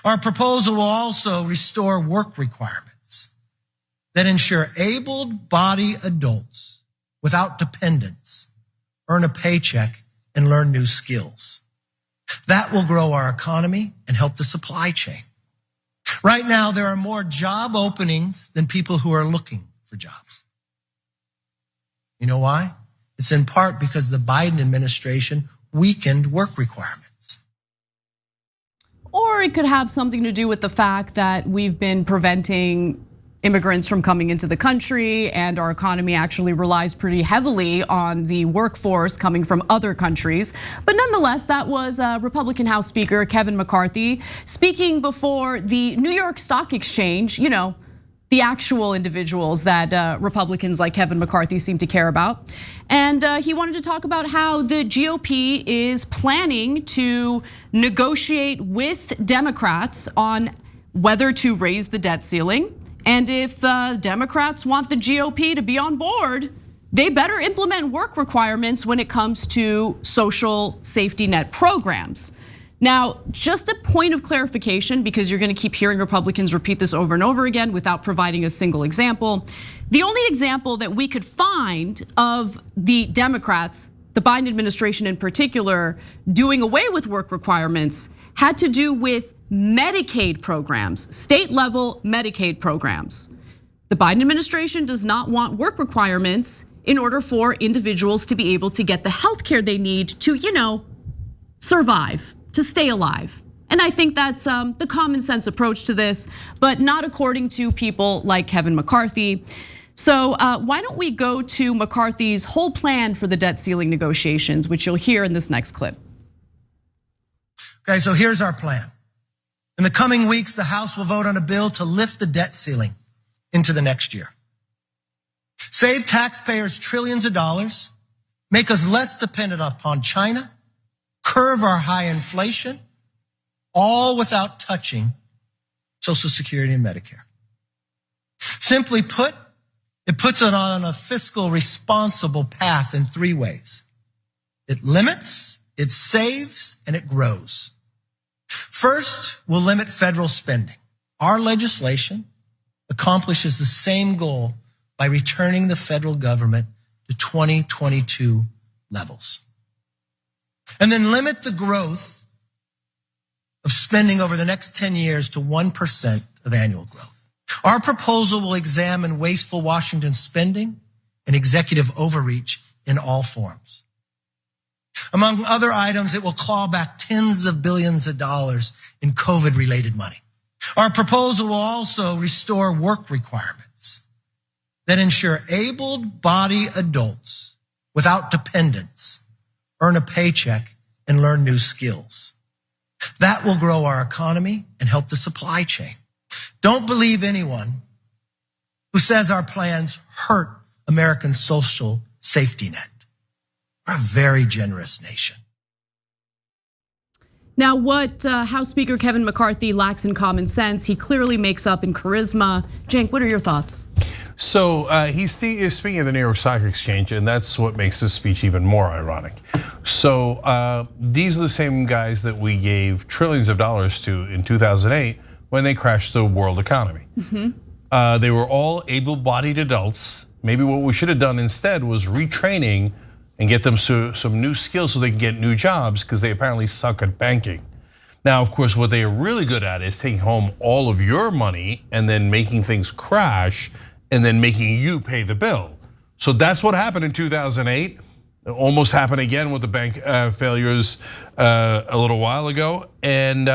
Our proposal will also restore work requirements that ensure able-bodied adults without dependents earn a paycheck and learn new skills. That will grow our economy and help the supply chain. Right now, there are more job openings than people who are looking for jobs. You know why? It's in part because the Biden administration weakened work requirements. Or it could have something to do with the fact that we've been preventing immigrants from coming into the country, and our economy actually relies pretty heavily on the workforce coming from other countries. But nonetheless, that was Republican House Speaker Kevin McCarthy speaking before the New York Stock Exchange, the actual individuals that Republicans like Kevin McCarthy seem to care about. And he wanted to talk about how the GOP is planning to negotiate with Democrats on whether to raise the debt ceiling. And if Democrats want the GOP to be on board, they better implement work requirements when it comes to social safety net programs. Now, just a point of clarification, because you're gonna keep hearing Republicans repeat this over and over again without providing a single example. The only example that we could find of the Democrats, the Biden administration in particular, doing away with work requirements had to do with Medicaid programs, state level Medicaid programs. The Biden administration does not want work requirements in order for individuals to be able to get the health care they need to, survive, to stay alive. And I think that's the common sense approach to this, but not according to people like Kevin McCarthy. So why don't we go to McCarthy's whole plan for the debt ceiling negotiations, which you'll hear in this next clip. Okay, so here's our plan. In the coming weeks, the House will vote on a bill to lift the debt ceiling into the next year. Save taxpayers trillions of dollars, make us less dependent upon China, curb our high inflation, all without touching Social Security and Medicare. Simply put, it puts it on a fiscal responsible path in three ways. It limits, it saves, and it grows. First, we'll limit federal spending. Our legislation accomplishes the same goal by returning the federal government to 2022 levels. And then limit the growth of spending over the next 10 years to 1% of annual growth. Our proposal will examine wasteful Washington spending and executive overreach in all forms. Among other items, it will claw back tens of billions of dollars in COVID-related money. Our proposal will also restore work requirements that ensure able-bodied adults without dependents earn a paycheck and learn new skills. That will grow our economy and help the supply chain. Don't believe anyone who says our plans hurt American social safety net. We're a very generous nation. Now, what House Speaker Kevin McCarthy lacks in common sense, he clearly makes up in charisma. Cenk, what are your thoughts? So he's speaking of the New York Stock Exchange, and that's what makes this speech even more ironic. So these are the same guys that we gave trillions of dollars to in 2008 when they crashed the world economy. They were all able-bodied adults. Maybe what we should have done instead was retraining and get them some new skills so they can get new jobs, because they apparently suck at banking. Now, of course, what they are really good at is taking home all of your money and then making things crash and then making you pay the bill. So that's what happened in 2008. It almost happened again with the bank failures a little while ago. And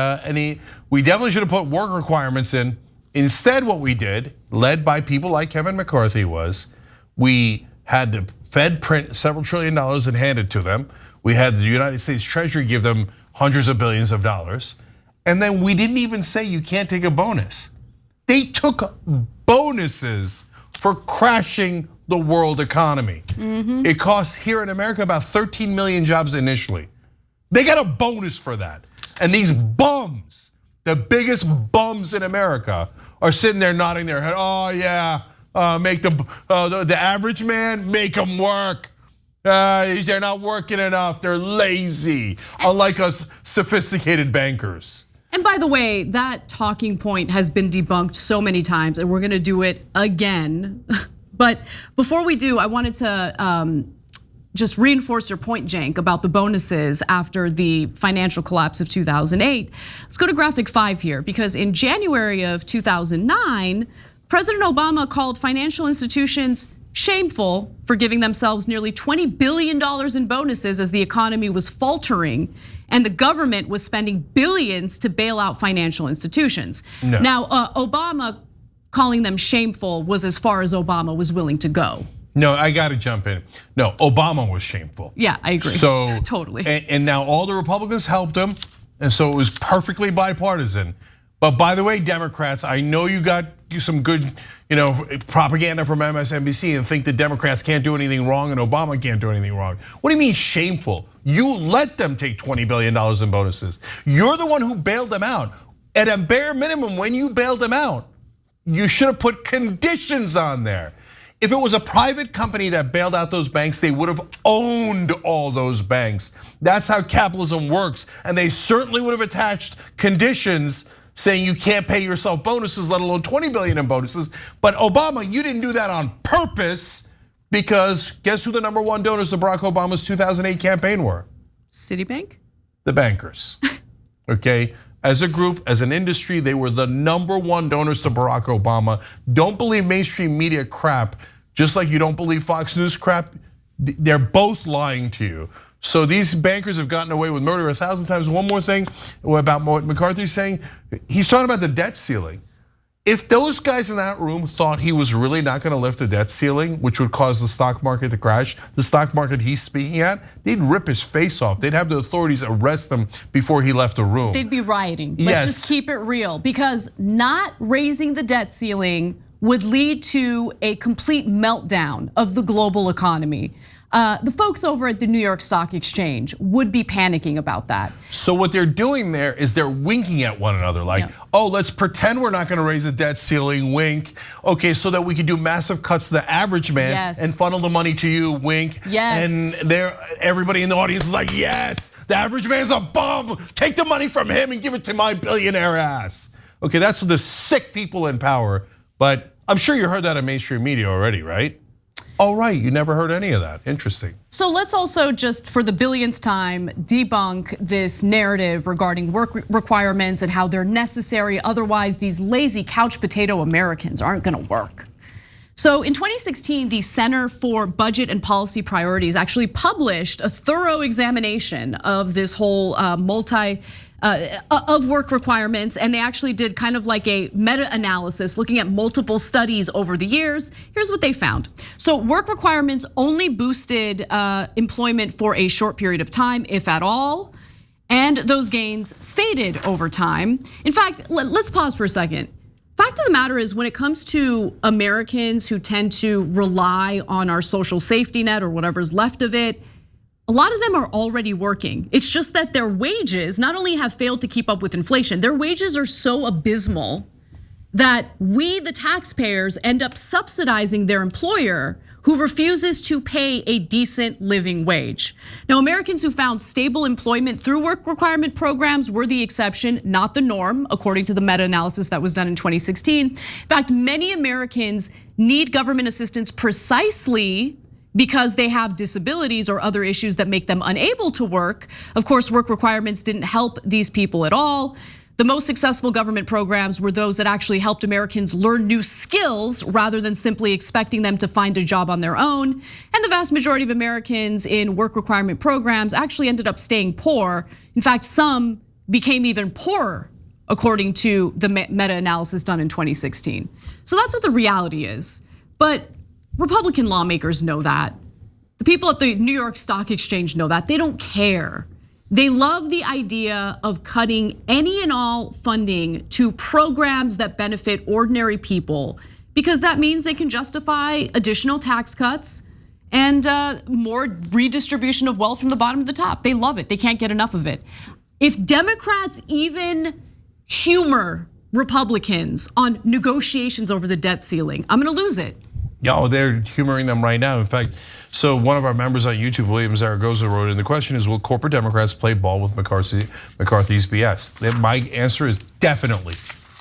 we definitely should have put work requirements in. Instead, what we did, led by people like Kevin McCarthy, was we had the Fed print several trillion dollars and hand it to them. We had the United States Treasury give them hundreds of billions of dollars. And then we didn't even say you can't take a bonus. They took bonuses for crashing the world economy. It costs here in America about 13 million jobs initially. They got a bonus for that. And these bums, the biggest bums in America, are sitting there nodding their head. Oh yeah, make the average man, make them work. They're not working enough, they're lazy. Unlike us sophisticated bankers. And by the way, that talking point has been debunked so many times, and we're gonna do it again. But before we do, I wanted to just reinforce your point, Cenk, about the bonuses after the financial collapse of 2008. Let's go to graphic 5 here, because in January of 2009, President Obama called financial institutions shameful for giving themselves nearly $20 billion in bonuses as the economy was faltering and the government was spending billions to bail out financial institutions. No. Now, Obama calling them shameful was as far as Obama was willing to go. No, I got to jump in. No, Obama was shameful. Yeah, I agree. So totally. And now all the Republicans helped him, and so it was perfectly bipartisan. But by the way, Democrats, I know you got some good, propaganda from MSNBC and think that Democrats can't do anything wrong and Obama can't do anything wrong. What do you mean shameful? You let them take $20 billion in bonuses. You're the one who bailed them out. At a bare minimum, when you bailed them out, you should have put conditions on there. If it was a private company that bailed out those banks, they would have owned all those banks. That's how capitalism works. And they certainly would have attached conditions saying you can't pay yourself bonuses, let alone 20 billion in bonuses. But Obama, you didn't do that on purpose, because guess who the #1 donors to Barack Obama's 2008 campaign were? Citibank? The bankers, okay? As a group, as an industry, they were the #1 donors to Barack Obama. Don't believe mainstream media crap, just like you don't believe Fox News crap. They're both lying to you. So these bankers have gotten away with murder 1,000 times. One more thing about what McCarthy's saying. He's talking about the debt ceiling. If those guys in that room thought he was really not gonna lift the debt ceiling, which would cause the stock market to crash, the stock market he's speaking at, they'd rip his face off. They'd have the authorities arrest him before he left the room. They'd be rioting. Let's just keep it real, because not raising the debt ceiling would lead to a complete meltdown of the global economy. The folks over at the New York Stock Exchange would be panicking about that. So what they're doing there is they're winking at one another, like, oh, let's pretend we're not gonna raise the debt ceiling, wink. Okay, so that we can do massive cuts to the average man and funnel the money to you, wink. Yes. And everybody in the audience is like, yes, the average man's a bum. Take the money from him and give it to my billionaire ass. Okay, that's the sick people in power. But I'm sure you heard that in mainstream media already, right? Oh, right, you never heard any of that, interesting. So let's also just, for the billionth time, debunk this narrative regarding work requirements and how they're necessary. Otherwise, these lazy couch potato Americans aren't gonna work. So in 2016, the Center for Budget and Policy Priorities actually published a thorough examination of this whole of work requirements, and they actually did kind of like a meta-analysis looking at multiple studies over the years. Here's what they found. So work requirements only boosted employment for a short period of time, if at all, and those gains faded over time. In fact, let's pause for a second. Fact of the matter is, when it comes to Americans who tend to rely on our social safety net or whatever's left of it, a lot of them are already working. It's just that their wages not only have failed to keep up with inflation, their wages are so abysmal that we, the taxpayers, end up subsidizing their employer who refuses to pay a decent living wage. Now, Americans who found stable employment through work requirement programs were the exception, not the norm, according to the meta-analysis that was done in 2016. In fact, many Americans need government assistance precisely because they have disabilities or other issues that make them unable to work. Of course, work requirements didn't help these people at all. The most successful government programs were those that actually helped Americans learn new skills rather than simply expecting them to find a job on their own. And the vast majority of Americans in work requirement programs actually ended up staying poor. In fact, some became even poorer, according to the meta-analysis done in 2016. So that's what the reality is. But Republican lawmakers know that. The people at the New York Stock Exchange know that. They don't care. They love the idea of cutting any and all funding to programs that benefit ordinary people, because that means they can justify additional tax cuts and more redistribution of wealth from the bottom to the top. They love it. They can't get enough of it. If Democrats even humor Republicans on negotiations over the debt ceiling, I'm gonna lose it. Yeah, they're humoring them right now. In fact, so one of our members on YouTube, William Zaragoza, wrote in, the question is, will corporate Democrats play ball with McCarthy's BS? My answer is definitely,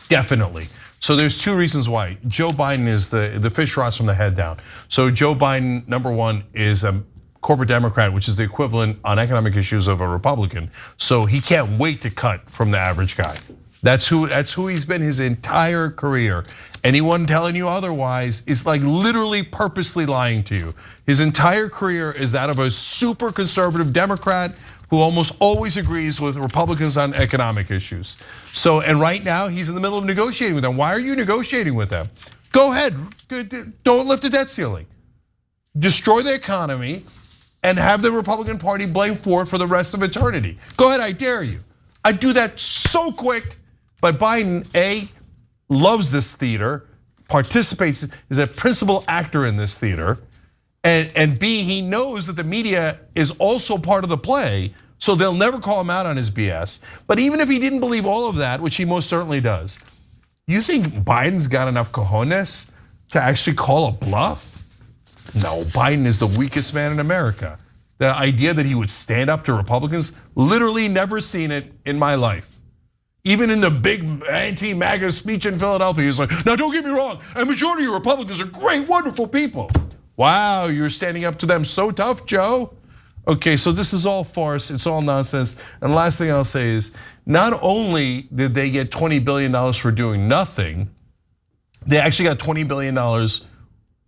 definitely. So there's two reasons why. Joe Biden is the fish rots from the head down. So Joe Biden, number one, is a corporate Democrat, which is the equivalent on economic issues of a Republican. So he can't wait to cut from the average guy. That's who he's been his entire career. Anyone telling you otherwise is like literally purposely lying to you. His entire career is that of a super conservative Democrat who almost always agrees with Republicans on economic issues. So, and right now he's in the middle of negotiating with them. Why are you negotiating with them? Go ahead, don't lift the debt ceiling. Destroy the economy and have the Republican Party blame for it for the rest of eternity. Go ahead, I dare you. I'd do that so quick. But Biden, A, loves this theater, participates, is a principal actor in this theater, and B, he knows that the media is also part of the play, so they'll never call him out on his BS. But even if he didn't believe all of that, which he most certainly does, you think Biden's got enough cojones to actually call a bluff? No, Biden is the weakest man in America. The idea that he would stand up to Republicans, literally never seen it in my life. Even in the big anti-MAGA speech in Philadelphia, he's like, now don't get me wrong, a majority of Republicans are great, wonderful people. Wow, you're standing up to them so tough, Joe. Okay, so this is all farce, it's all nonsense. And the last thing I'll say is, not only did they get $20 billion for doing nothing, they actually got $20 billion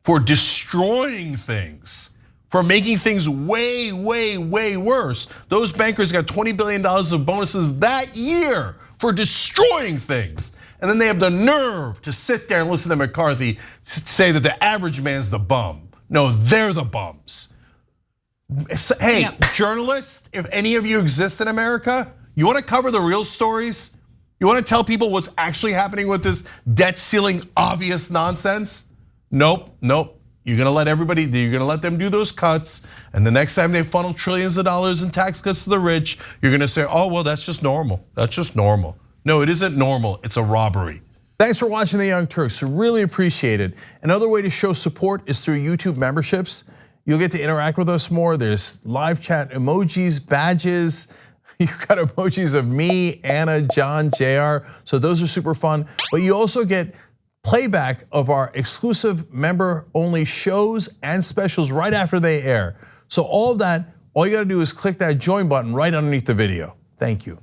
for destroying things, for making things way, way, way worse. Those bankers got $20 billion of bonuses that year for destroying things. And then they have the nerve to sit there and listen to McCarthy say that the average man's the bum. No, they're the bums. Hey, journalists, if any of you exist in America, you wanna cover the real stories? You wanna tell people what's actually happening with this debt ceiling obvious nonsense? Nope, nope. You're gonna let them do those cuts, and the next time they funnel trillions of dollars in tax cuts to the rich, you're gonna say, oh, well, that's just normal. That's just normal. No, it isn't normal, it's a robbery. Thanks for watching the Young Turks, really appreciate it. Another way to show support is through YouTube memberships. You'll get to interact with us more. There's live chat emojis, badges. You've got emojis of me, Anna, John, JR, so those are super fun. But you also get playback of our exclusive member-only shows and specials right after they air. So all of that, all you gotta do is click that join button right underneath the video. Thank you.